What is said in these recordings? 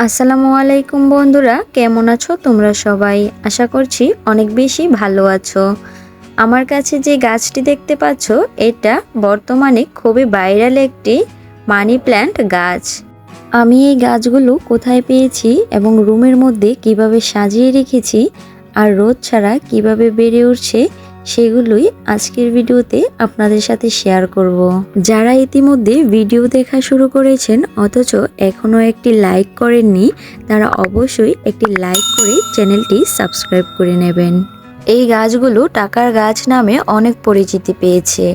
আসসালামু আলাইকুম বন্ধুরা, কেমন আছো তোমরা সবাই? আশা করছি অনেক বেশি ভালো আছো। আমার কাছে যে গাছটি দেখতে পাচ্ছ, এটা বর্তমানে খুবই ভাইরাল একটি মানি প্ল্যান্ট গাছ। আমি এই গাছগুলো কোথায় পেয়েছি এবং রুমের মধ্যে কিভাবে সাজিয়ে রেখেছি আর রোদ ছাড়া কিভাবে বেড়ে উঠছে সেগুলোই আজকের ভিডিওতে আপনাদের সাথে শেয়ার করব। যারা ইতিমধ্যে ভিডিও দেখা শুরু করেছেন অথচ এখনও একটি লাইক করেননি, তারা অবশ্যই একটি লাইক করে চ্যানেলটি সাবস্ক্রাইব করে নেবেন। এই গাছগুলো টাকার গাছ নামে অনেক পরিচিতি পেয়েছে।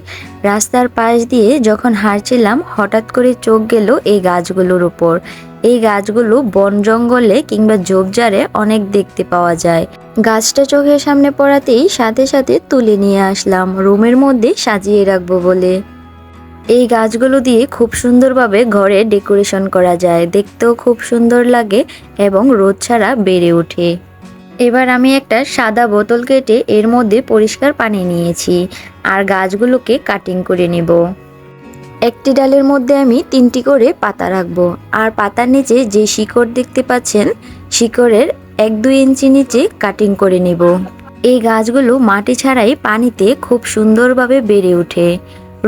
রাস্তার পাশ দিয়ে যখন হাঁটছিলাম হঠাৎ করে চোখ গেল এই গাছগুলোর উপর। এই গাছগুলো বন জঙ্গলে কিংবা ঝোপঝাড়ে অনেক দেখতে পাওয়া যায়। গাছটা চোখের সামনে পড়াতেই সাথে সাথে তুলে নিয়ে আসলাম রুমের মধ্যে সাজিয়ে রাখবো বলে। এই গাছগুলো দিয়ে খুব সুন্দরভাবে ঘরে ডেকোরেশন করা যায়, দেখতেও খুব সুন্দর লাগে এবং রোদ ছাড়া বেড়ে ওঠে। এবার আমি একটা সাদা বোতল কেটে এর মধ্যে পরিষ্কার পানি নিয়েছি আর গাছগুলোকে কাটিং করে নেব। একটি ডালের মধ্যে আমি 3টি করে পাতা রাখবো আর পাতার নিচে যে শিকড় দেখতে পাচ্ছেন, শিকড়ের 1-2 ইঞ্চি নিচে কাটিং করে নেব। এই গাছগুলো মাটি ছাড়াই পানিতে খুব সুন্দরভাবে বেড়ে ওঠে।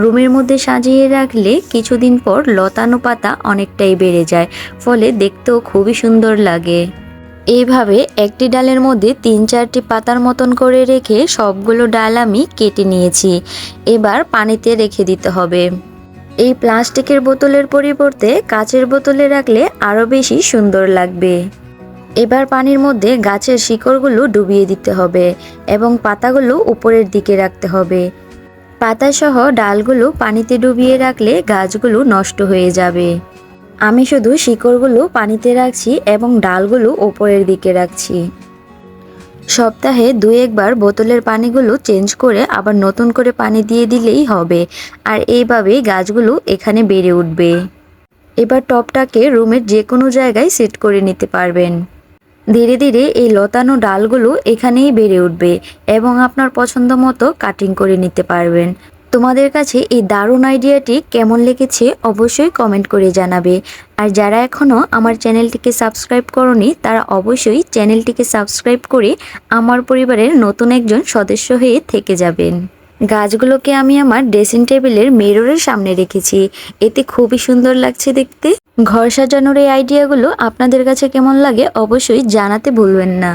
রুমের মধ্যে সাজিয়ে রাখলে কিছুদিন পর লতানো পাতা অনেকটাই বেড়ে যায়, ফলে দেখতেও খুবই সুন্দর লাগে। এইভাবে একটি ডালের মধ্যে 3-4টি পাতার মতন করে রেখে সবগুলো ডাল আমি কেটে নিয়েছি। এবার পানিতে রেখে দিতে হবে। এই প্লাস্টিকের বোতলের পরিবর্তে কাচের বোতলে রাখলে আরও বেশি সুন্দর লাগবে। এবার পানির মধ্যে গাছের শিকড়গুলো ডুবিয়ে দিতে হবে এবং পাতাগুলো উপরের দিকে রাখতে হবে। পাতাসহ ডালগুলো পানিতে ডুবিয়ে রাখলে গাছগুলো নষ্ট হয়ে যাবে। আমি শুধু শিকড়গুলো পানিতে রাখছি এবং ডালগুলো উপরের দিকে রাখছি। সপ্তাহে 2-1 বার বোতলের পানিগুলো চেঞ্জ করে আবার নতুন করে পানি দিয়ে দিলেই হবে। আর এইভাবেই গাছগুলো এখানে বেড়ে উঠবে। এবার টবটাকে রুমের যে কোনো জায়গায় সেট করে নিতে পারবেন। ধীরে ধীরে এই লতানো ডালগুলো এখানেই বেড়ে উঠবে এবং আপনার পছন্দ মতো কাটিং করে নিতে পারবেন। তোমাদের কাছে এই দারুণ আইডিয়াটি কেমন লেগেছে অবশ্যই কমেন্ট করে জানাবে। আর যারা এখনও আমার চ্যানেলটিকে সাবস্ক্রাইব করনি তারা অবশ্যই চ্যানেলটিকে সাবস্ক্রাইব করে আমার পরিবারের নতুন একজন সদস্য হয়ে থেকে যাবেন। গাছগুলোকে আমি আমার ড্রেসিং টেবিলের মিররের সামনে রেখেছি, এতে খুবই সুন্দর লাগছে দেখতে। ঘর সাজানোর এই আইডিয়াগুলো আপনাদের কাছে কেমন লাগে অবশ্যই জানাতে ভুলবেন না।